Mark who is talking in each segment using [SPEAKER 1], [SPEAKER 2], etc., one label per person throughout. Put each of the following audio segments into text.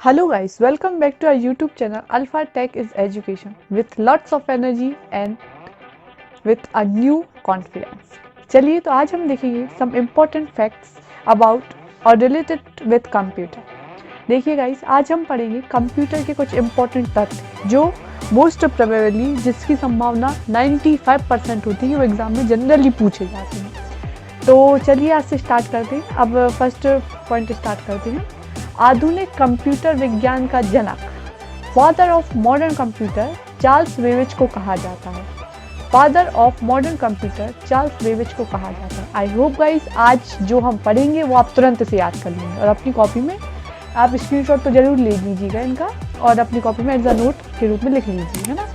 [SPEAKER 1] Hello guys, welcome back to our YouTube channel Alpha Tech is Education with lots of energy and with a new confidence. चलिए तो आज हम देखेंगे some important facts about or related with computer. देखिए guys, आज हम पढ़ेंगे computer के कुछ important तथ्य जो मोस्ट प्रोबेबली जिसकी संभावना 95% होती है कि वो एग्जाम में जनरली पूछे जाते हैं। तो चलिए आज से स्टार्ट करते हैं। अब फर्स्ट पॉइंट स्टार्ट करते हैं। आधुनिक कंप्यूटर विज्ञान का जनक, father of modern computer, Charles Babbage को कहा जाता है। Father of modern computer Charles Babbage को कहा जाता है। आई होप गाइस आज जो हम पढ़ेंगे वो आप तुरंत से याद कर लेंगे और अपनी कॉपी में आप स्क्रीनशॉट तो जरूर ले लीजिएगा इनका और अपनी कॉपी में एज अ नोट के रूप में लिख लीजिए, है ना।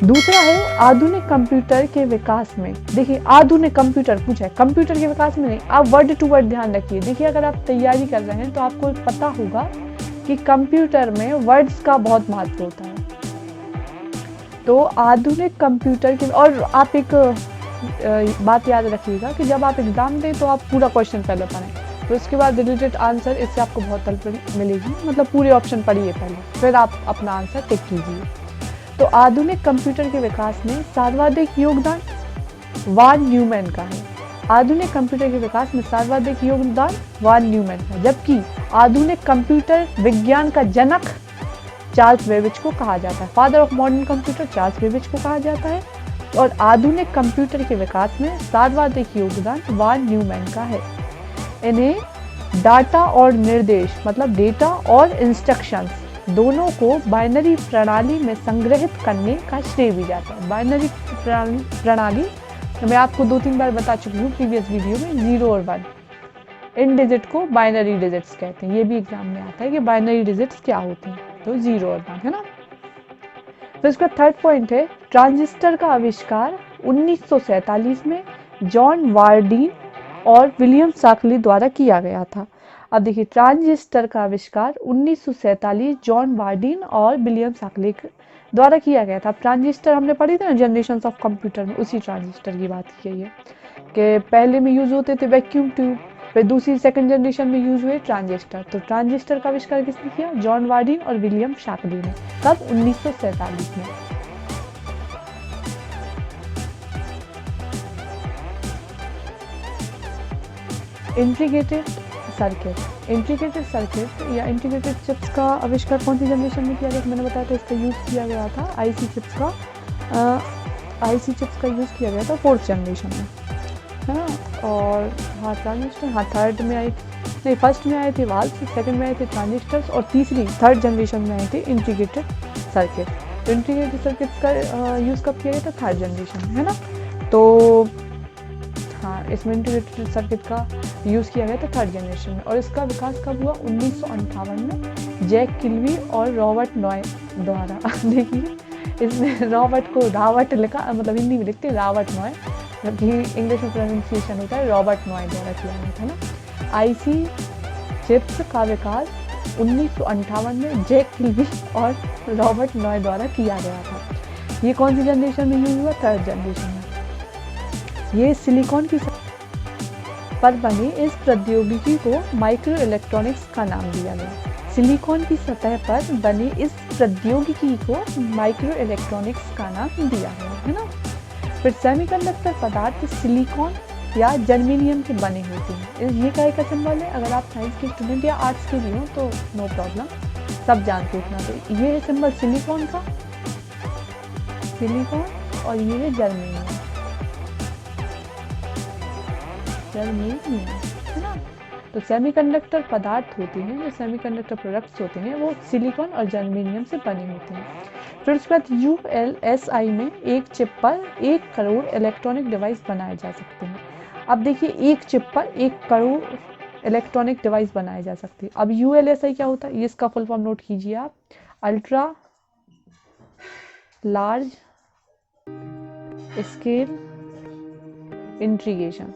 [SPEAKER 1] दूसरा है आधुनिक कंप्यूटर के विकास में। देखिए आधुनिक कंप्यूटर पूछा है, कंप्यूटर के विकास में नहीं। आप वर्ड टू वर्ड ध्यान रखिए। देखिए अगर आप तैयारी कर रहे हैं तो आपको पता होगा कि कंप्यूटर में वर्ड्स का बहुत महत्व होता है। तो आधुनिक कंप्यूटर के, और आप एक बात याद रखिएगा कि जब आप एग्जाम दें तो आप पूरा क्वेश्चन पहले पढ़ें, तो उसके बाद रिलेटेड आंसर, इससे आपको बहुत हेल्प मिलेगी। मतलब पूरे ऑप्शन पढ़िए पहले, फिर आप अपना आंसर टिक कीजिए। तो आधुनिक कंप्यूटर के विकास में सर्वाधिक योगदान वान न्यूमैन का है। आधुनिक कंप्यूटर के विकास में सर्वाधिक योगदान वान न्यूमैन का, जबकि आधुनिक कंप्यूटर विज्ञान का जनक चार्ल्स बेबेज को कहा जाता है। Father of modern computer Charles Babbage को कहा जाता है और आधुनिक कंप्यूटर के विकास में सर्वाधिक योगदान वान न्यूमैन का है। इन्हें डाटा और निर्देश, मतलब डेटा और इंस्ट्रक्शंस दोनों को बाइनरी प्रणाली में संग्रहित करने का श्रेय भी जाता है। बाइनरी प्रणाली मैं आपको 2-3 बार बता चुकी हूँ प्रीवियस वीडियो में। 0 और 1 इन डिजिट को बाइनरी डिजिट्स कहते हैं। ये भी एग्जाम में आता है कि बाइनरी डिजिट्स क्या होते हैं, तो 0 और 1, है ना। फिर इसका थर्ड पॉइंट है ट्रांजिस्टर का आविष्कार 1947 में जॉन वार्डीन और विलियम शाक्ली द्वारा किया गया था। अब देखिए ट्रांजिस्टर का आविष्कार 1947 जॉन वार्डीन और विलियम शाक्ली द्वारा किया गया था। ट्रांजिस्टर हमने पढ़ी थी ना जनरेशंस ऑफ कंप्यूटर में, उसी ट्रांजिस्टर की बात की गई है कि पहले में यूज होते थे वैक्यूम ट्यूब, फिर दूसरी सेकंड जनरेशन में यूज हुए ट्रांजिस्टर। तो ट्रांजिस्टर का आविष्कार किसने किया? जॉन वार्डीन और विलियम शाक्ली ने। कब? 1947 में। इंटीग्रेटेड सर्किट, इंटीग्रेटेड सर्किट या इंटीग्रेटेड चिप्स का आविष्कार कौन सी जनरेशन में किया गया? मैंने बताया था इसका यूज़ किया गया था आईसी चिप्स का यूज़ किया गया था 4th जनरेशन में, है ना। और हाँ ट्रांजिस्टर, हाँ थर्ड में आई, नहीं फर्स्ट में आए थे वाल्व, सेकंड में आए थे ट्रांजिस्टर्स और थर्ड जनरेशन में आए थे इंटीग्रेटेड सर्किट। तो इंटीग्रेटेड सर्किट्स का यूज़ कब किया गया था? 3rd जनरेशन में, है ना। तो हाँ इसमें इंटीग्रेटेड सर्किट का यूज़ किया गया था 3rd जनरेशन में। और इसका विकास कब हुआ? 1958 में जैक किल्वी और रॉबर्ट नॉय द्वारा। देखिए इसमें रॉबर्ट को रावट लिखा, मतलब हिंदी में लिखते रॉबर्ट नॉय, जबकि इंग्लिश में प्रोनाउंसिएशन होता है रॉबर्ट नॉय द्वारा किया गया था ना। आईसी चिप्स का विकास 1958 में जैक किल्वी और रॉबर्ट नॉय द्वारा किया गया था। ये कौन सी जनरेशन में यूज हुआ? 3rd जनरेशन में। ये सिलिकॉन की पर बनी इस प्रौद्योगिकी को माइक्रो इलेक्ट्रॉनिक्स का नाम दिया गया। सिलिकॉन की सतह पर बनी इस प्रौद्योगिकी को माइक्रो इलेक्ट्रॉनिक्स का नाम दिया गया, है ना। फिर सेमीकंडक्टर पदार्थ सिलिकॉन या जर्मेनियम के बने होते हैं। ये क्या का सिंबल है? अगर आप साइंस के स्टूडेंट या आर्ट्स के भी हो तो नो प्रॉब्लम, सब जानते इतना। तो ये है सिंबल सिलिकॉन का, सिलिकॉन, और ये है जर्मेनियम, है ना। तो सेमीकंडक्टर पदार्थ होते हैं, जो सेमीकंडक्टर प्रोडक्ट्स होते हैं वो सिलिकॉन और जर्मेनियम से बने होते हैं। फिर उसके बाद ULSI में एक चिप पर 1 करोड़ इलेक्ट्रॉनिक डिवाइस बनाए जा सकते हैं। अब देखिए एक चिप पर 1 करोड़ इलेक्ट्रॉनिक डिवाइस बनाए जा सकते हैं। अब ULSI क्या होता है? ये इसका फुल फॉर्म नोट कीजिए आप, अल्ट्रा लार्ज स्केल इंटीग्रेशन,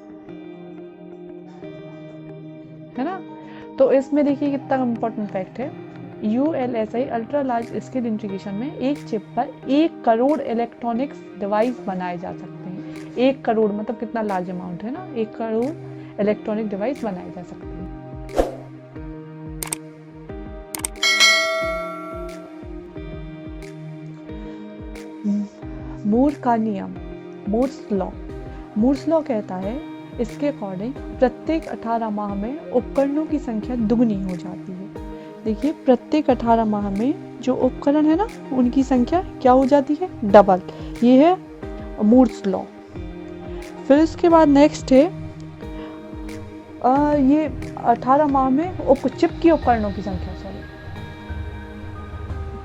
[SPEAKER 1] है ना। तो इसमें देखिए कितना इंपॉर्टेंट फैक्ट है। ULSI ultra large scale integration में एक चिप पर 1 करोड़ इलेक्ट्रॉनिक्स डिवाइस बनाए जा सकते हैं। 1 करोड़ मतलब कितना लार्ज अमाउंट है ना, 1 करोड़ इलेक्ट्रॉनिक डिवाइस बनाए जा सकते हैं। मूर का नियम, मूर्स लॉ कहता है इसके अकॉर्डिंग प्रत्येक 18 माह में उपकरणों की संख्या दुगनी हो जाती है। देखिए प्रत्येक 18 माह में जो उपकरण है ना उनकी संख्या क्या हो जाती है, डबल। ये है मूर्स लॉ। फिर इसके बाद नेक्स्ट है ये 18 माह में चिप के उपकरणों की संख्या,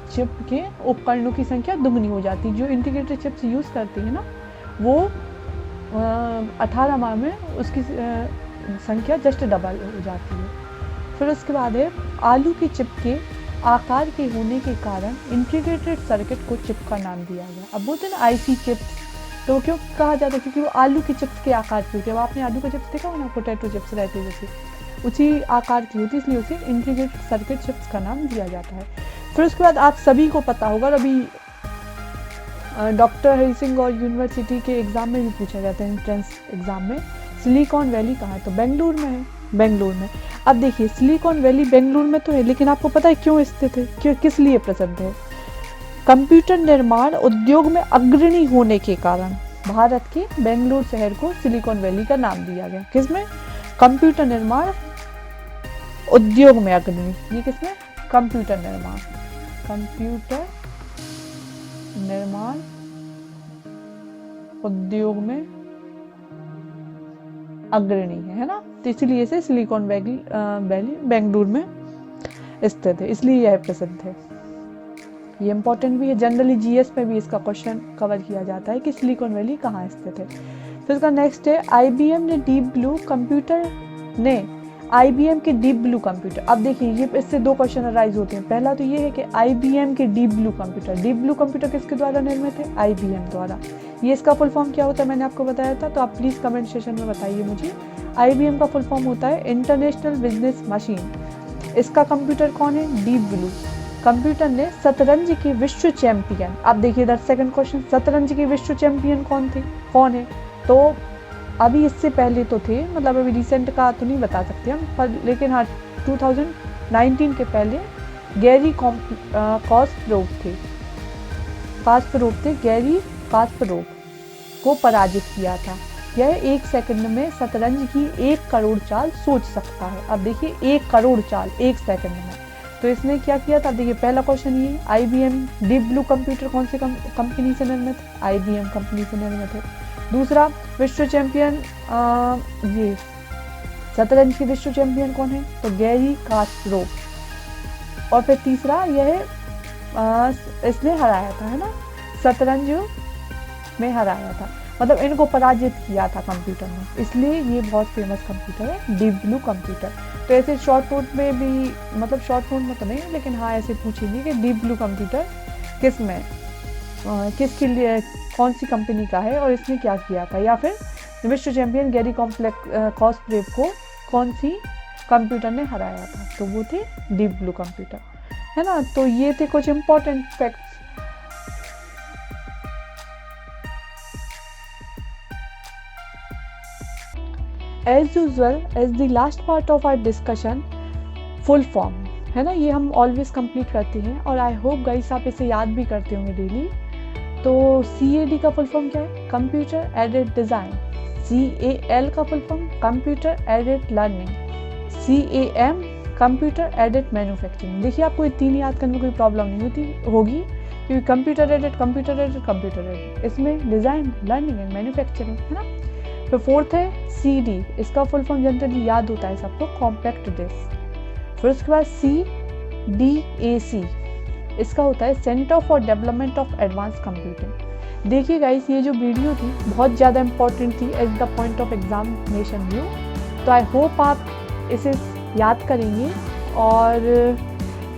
[SPEAKER 1] चिप के उपकरणों की संख्या दुगनी हो जाती है। जो इंटीग्रेटेड चिप्स यूज़ करती है ना वो 18 माह में उसकी संख्या जस्ट डबल हो जाती है। फिर उसके बाद है आलू की चिप के आकार के होने के कारण इंटीग्रेटेड सर्किट को चिप का नाम दिया गया। अब बोलते हैं ना आईसी चिप्स, तो क्यों कहा जाता है, क्योंकि वो आलू की चिप्स के आकार की होती है। अब आपने आलू का चिप्स देखा हो ना, पोटैटो चिप्स रहती है जैसे, उसी आकार की होती है, इसलिए उसे इंटीग्रेटेड सर्किट चिप्स का नाम दिया जाता है। फिर उसके बाद आप सभी को पता होगा, अभी डॉक्टर हरि सिंह और यूनिवर्सिटी के एग्ज़ाम में भी पूछा जाता है, एंट्रेंस एग्ज़ाम में, सिलिकॉन वैली कहाँ है, तो बेंगलुरु में है, बेंगलुरु में। अब देखिए सिलिकॉन वैली बेंगलुरु में तो है, लेकिन आपको पता है क्यों स्थित है, क्यों, किस लिए प्रसिद्ध है? कंप्यूटर निर्माण उद्योग में अग्रणी होने के कारण भारत के बेंगलुरु शहर को सिलिकॉन वैली का नाम दिया गया। किसमें? कंप्यूटर निर्माण उद्योग में अग्रणी। ये किसमें? कंप्यूटर निर्माण उद्योग में अग्रणी है ना, तो इसलिए इसे सिलिकॉन वैली बेंगलुरु में स्थित है, इसलिए यह प्रसिद्ध है। ये इंपॉर्टेंट भी है, जनरली जीएस में भी इसका क्वेश्चन कवर किया जाता है कि सिलिकॉन वैली कहाँ स्थित है। फिर इसका नेक्स्ट है आईबीएम के डीप ब्लू कंप्यूटर। अब देखिए ये इससे दो क्वेश्चन अराइज होते हैं। पहला तो ये है कि आईबीएम के डीप ब्लू कंप्यूटर किसके द्वारा निर्मित है? आईबीएम द्वारा। ये इसका फुल फॉर्म क्या होता है मैंने आपको बताया था, तो आप प्लीज कमेंट सेक्शन में बताइए मुझे। आईबीएम का फुल फॉर्म होता है इंटरनेशनल बिजनेस मशीन। इसका कंप्यूटर कौन है? डीप ब्लू कंप्यूटर ने शतरंज के विश्व चैंपियन, अब देखिए इधर सेकंड क्वेश्चन, शतरंज के विश्व चैंपियन कौन है? तो अभी इससे पहले तो थे, मतलब अभी रिसेंट का तो नहीं बता सकते हम, पर लेकिन हाँ 2019 के पहले गैरी कास्परोव को पराजित किया था। यह 1 सेकंड में शतरंज की 1 करोड़ चाल सोच सकता है। अब देखिए 1 करोड़ चाल 1 सेकंड में, तो इसने क्या किया था? देखिए पहला क्वेश्चन ये, आईबीएम डीप ब्लू कंप्यूटर कौन सी कंपनी से निर्मित? आईबीएम कंपनी से निर्मित है। दूसरा, विश्व चैंपियन, ये शतरंज की विश्व चैंपियन कौन है? तो गैरी कास्परोव। और फिर तीसरा यह इसने हराया था, है ना, शतरंज में हराया था, मतलब इनको पराजित किया था कंप्यूटर में, इसलिए ये बहुत फेमस कंप्यूटर है डीप ब्लू कंप्यूटर। तो ऐसे शॉर्ट नोट में भी, मतलब शॉर्ट नोट में तो नहीं, लेकिन हाँ ऐसे पूछेंगे कि डीप ब्लू कंप्यूटर किसके लिए, कौन सी कंपनी का है और इसने क्या किया था, या फिर विश्व चैंपियन गैरी कास्परोव को कौन सी कंप्यूटर ने हराया था, तो वो थे डीप ब्लू कंप्यूटर, है ना। तो ये थे कुछ important facts. As usual, as the last part of our discussion, full form, है ना, ये हम ऑलवेज कंप्लीट करते हैं और आई होप गाइस आप इसे याद भी करते होंगे डेली। तो CAD का फुल फॉर्म क्या है? Computer aided design. CAL का full form computer aided learning. CAM computer aided manufacturing. देखिए आपको ये 3 याद करने में कोई प्रॉब्लम नहीं होगी, क्योंकि कंप्यूटर एडेड इसमें डिज़ाइन, लर्निंग एंड मैन्युफैक्चरिंग, है ना। फिर फोर्थ है CD, इसका फुल फॉर्म जनरली याद होता है सबको, कॉम्पैक्ट डिस्क। फिर उसके बाद CDAC, इसका होता है centre for development of advance computing. देखिए गाइस ये जो वीडियो थी बहुत ज़्यादा इंपॉर्टेंट थी as the point of examination view, तो आई होप आप इसे याद करेंगे और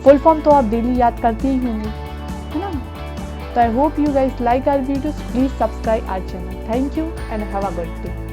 [SPEAKER 1] फुल फॉर्म तो आप डेली याद करते ही होंगे, है ना। So I hope you guys like our videos. Please subscribe our channel. Thank you and have a good day.